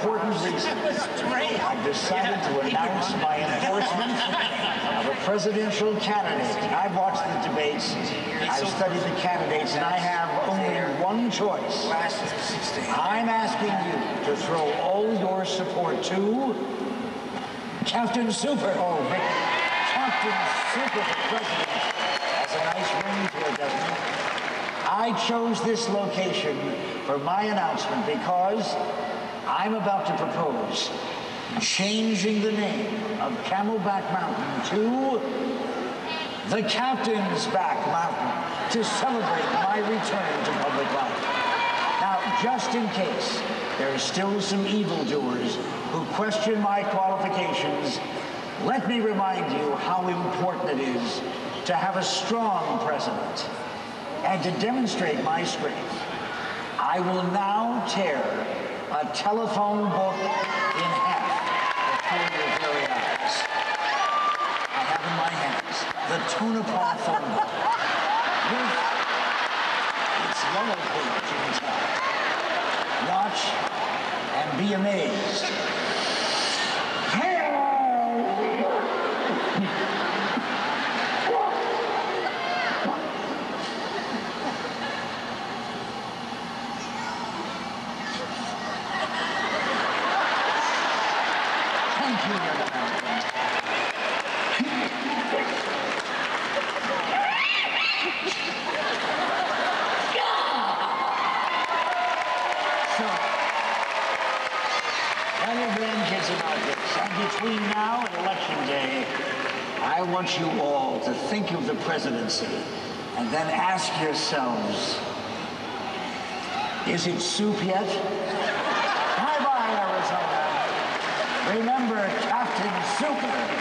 important reasons, I've decided to announce my endorsement of a presidential candidate. I've watched the debates, I've studied the candidates, and I have only one choice. I'm asking you to throw all your support to Captain Super. Oh, Captain Super for president. That's a nice ring to it, doesn't it? I chose this location for my announcement because I'm about to propose changing the name of Camelback Mountain to the Captain's Back Mountain to celebrate my return to public life. Now, just in case there are still some evildoers who question my qualifications, let me remind you how important it is to have a strong president. And to demonstrate my strength, I will now tear a telephone book in half before your very eyes. I have in my hands the Tonopah phone book with its yellow page inside. Watch and be amazed. Between now and Election Day, I want you all to think of the presidency and then ask yourselves, is it soup yet? Bye-bye, Arizona. Remember Captain Super.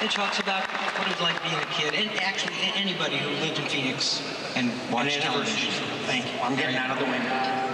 It talks about what it's like being a kid, and actually anybody who lived in Phoenix and watched television. Thank you. I'm getting out of the way now.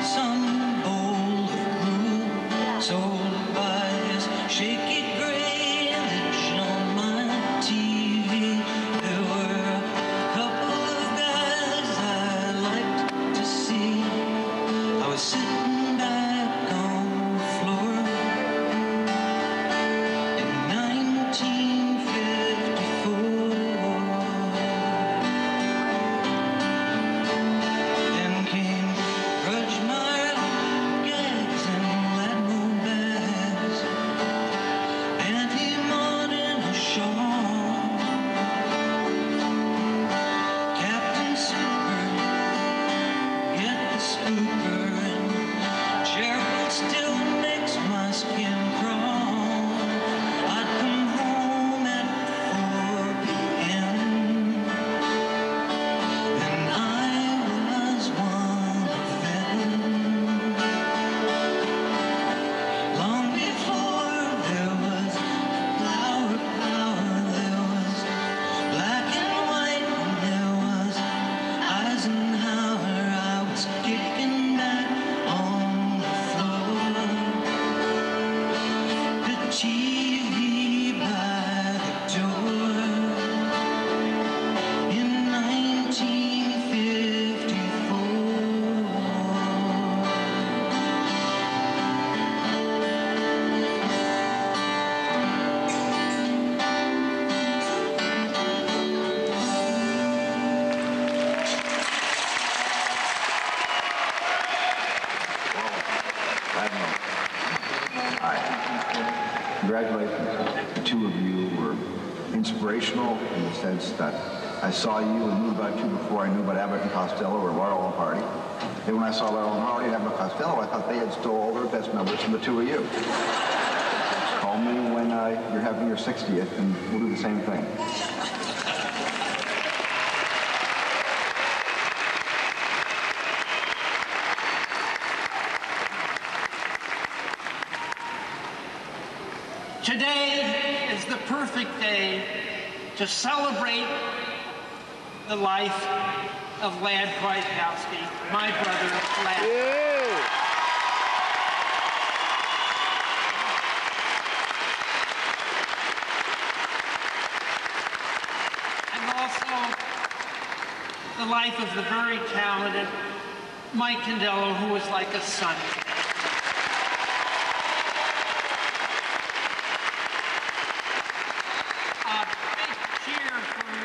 Some bowl of It's that I saw you and knew about you before I knew about Abbott and Costello or Laurel and Hardy. And when I saw Laurel and Hardy and Abbott and Costello, I thought they had stole all their best numbers from the two of you. Call me when you're having your 60th, and we'll do the same thing. Today is the perfect day to celebrate the life of Lad Kwiatkowski, my brother, Lad. Yeah. And also the life of the very talented Mike Condello, who was like a son.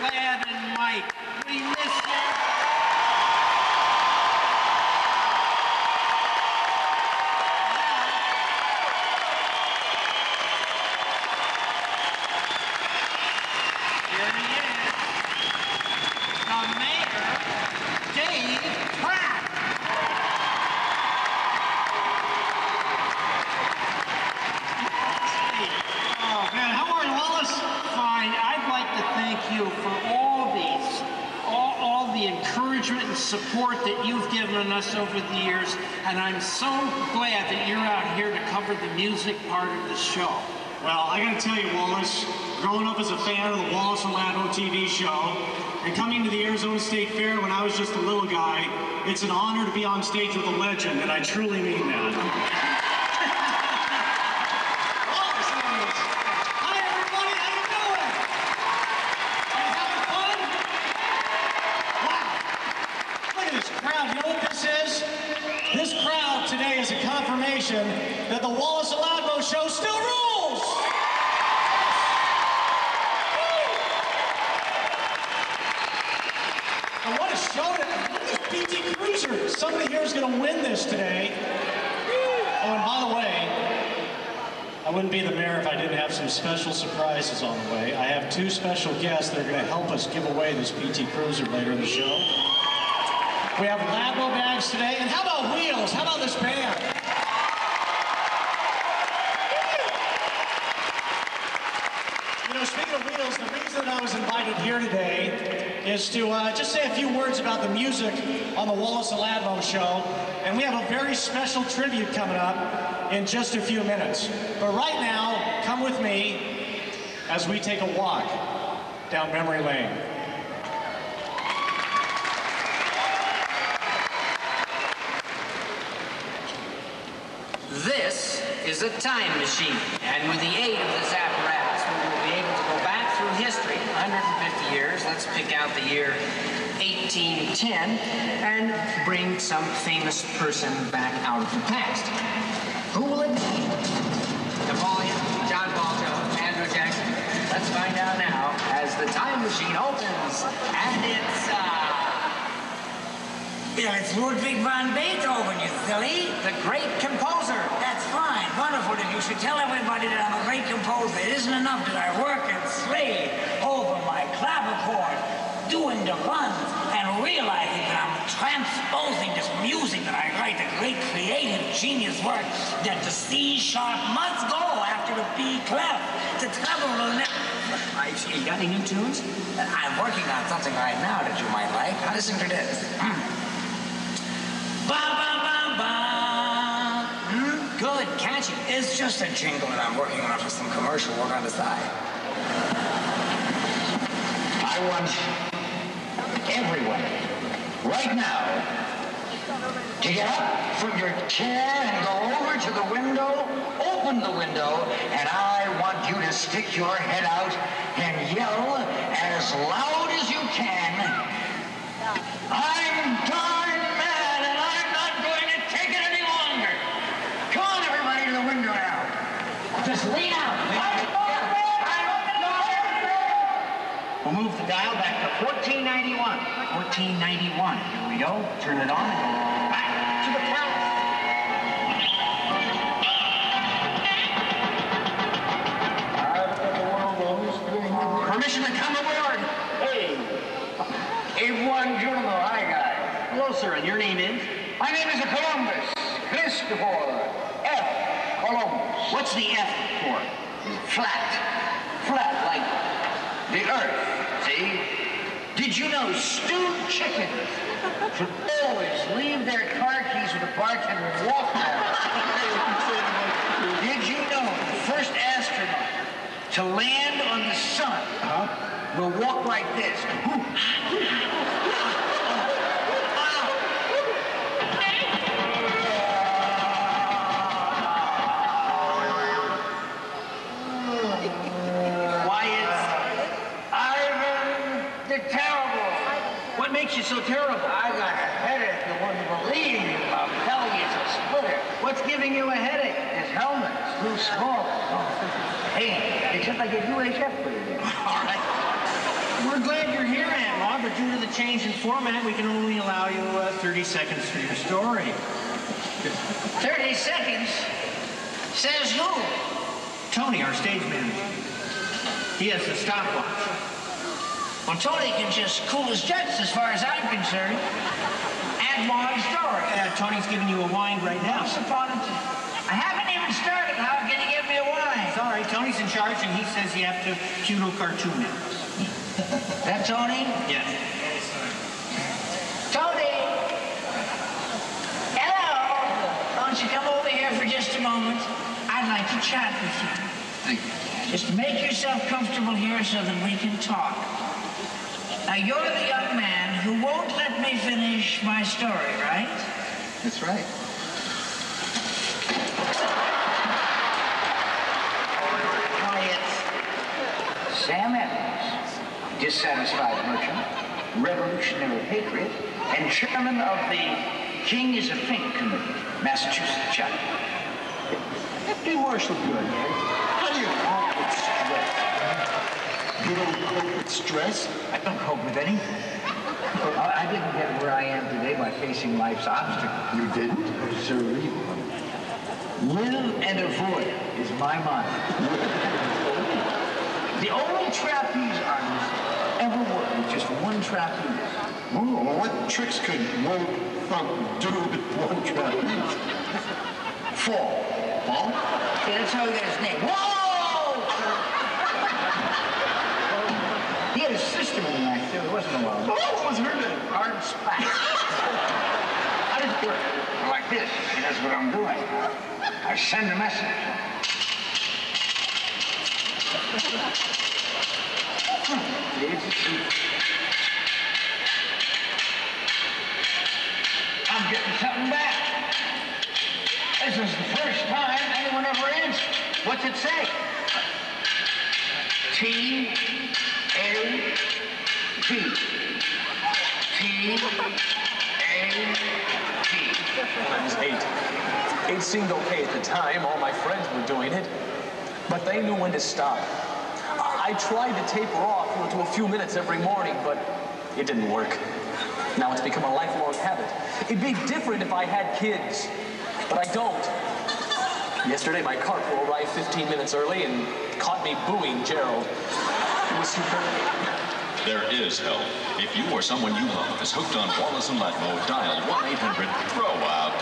Lad and Mike, we miss you. Here he is, the mayor, Dave Pratt. Oh man, how are you, Wallace? Fine. I'd like to thank you for all the encouragement and support that you've given us over the years, and I'm so glad that you're out here to cover the music part of the show. Well, I gotta tell you, Wallace, growing up as a fan of the Wallace Ladmo TV show, and coming to the Arizona State Fair when I was just a little guy, it's an honor to be on stage with a legend, and I truly mean that. This crowd today is a confirmation that the Wallace Ladmo show still rules! And what a show today. Look at this PT Cruiser. Somebody here is going to win this today. Oh, and by the way, I wouldn't be the mayor if I didn't have some special surprises on the way. I have two special guests that are going to help us give away this PT Cruiser later in the show. We have Ladmo bags today, and how about wheels? How about this band? You know, speaking of wheels, the reason I was invited here today is to just say a few words about the music on the Wallace Ladmo show, and we have a very special tribute coming up in just a few minutes. But right now, come with me as we take a walk down memory lane. This is a time machine, and with the aid of this apparatus, we will be able to go back through history, 150 years. Let's pick out the year 1810, and bring some famous person back out of the past. Who will it be? Napoleon, John Paul Jones, Andrew Jackson? Let's find out now as the time machine opens, and it's, Yeah, it's Ludwig van Beethoven, you silly. the great composer. That's fine, wonderful. And you should tell everybody that I'm a great composer. It isn't enough that I work and slave over my clavichord, doing the runs, and realizing that I'm transposing this music that I write, the great creative genius work, that the C sharp must go after the B clef. The treble will never... You got any new tunes? I'm working on something right now that you might like. Now listen to this. Ba ba ba ba. Good, catchy. It's just a jingle that I'm working on for some commercial work on the side. I want everyone, right now, to get up from your chair and go over to the window, open the window, and I want you to stick your head out and yell as loud as you can, "I'm darn mad and I'm not going to take it any longer." Come on, everybody, to the window now. Just lean out. We'll move the dial back to 1491. 1491. Here we go. Turn it on and go back to the palace. Permission to come aboard. Hey, Buon giorno. Hi, guys. Hello, sir, and your name is? My name is Columbus. Christopher F. Columbus. What's the F for? Flat. Flat, like the earth, see? Did you know stewed chickens should always leave their car keys with the bartender and walk home? Did you know the first astronaut to land on the sun will walk like this? What makes you so terrible? I got a headache. You wouldn't believe me. I'm telling you, it's a splitter. What's giving you a headache? This helmet is too small. Hey, except I get UHF for you. All right. We're glad you're here, Aunt, but due to the change in format, we can only allow you 30 seconds for your story. 30 seconds? Says who? Tony, our stage manager. He has the stopwatch. Well, Tony can just cool his jets as far as I'm concerned. Add more story. Tony's giving you a wine right now. Once upon a time. I haven't even started. How can you give me a wine? Sorry, Tony's in charge, and he says you have to cue no cartoon it. That Tony? Yes. Tony! Hello! Why don't you come over here for just a moment? I'd like to chat with you. Thank you. Just make yourself comfortable here so that we can talk. Now, you're the young man who won't let me finish my story, right? That's right. Quiet. Sam Evans, dissatisfied merchant, revolutionary patriot, and chairman of the King is a Pink Committee, Massachusetts chapter. Hey, Marshall, good, man. How do you cope with stress? You don't cope with stress? I don't cope with anything. I didn't get where I am today by facing life's obstacles. You didn't? Sir, live and avoid is my motto. The only trapeze artist ever worked with just one trapeze. Oh, what tricks could one thump do with one trapeze? Fall. Fall? Yeah, that's how he got his name. Whoa! He had a sister in the act, too. It wasn't a while. Oh, what was her name? Hard splash. How does it work? Like this. See, that's what I'm doing. I send a message. I'm getting something back. This is the first time anyone ever answered. What's it say? T-A-P. T-A-P. When I was 8. It seemed okay at the time. All my friends were doing it. But they knew when to stop. I tried to taper off to a few minutes every morning, but it didn't work. Now it's become a lifelong habit. It'd be different if I had kids, but I don't. Yesterday, my corporal arrived 15 minutes early and caught me booing Gerald. It was superb. There is help. If you or someone you love is hooked on Wallace Ladmo, dial 1-800-THROW-OUT.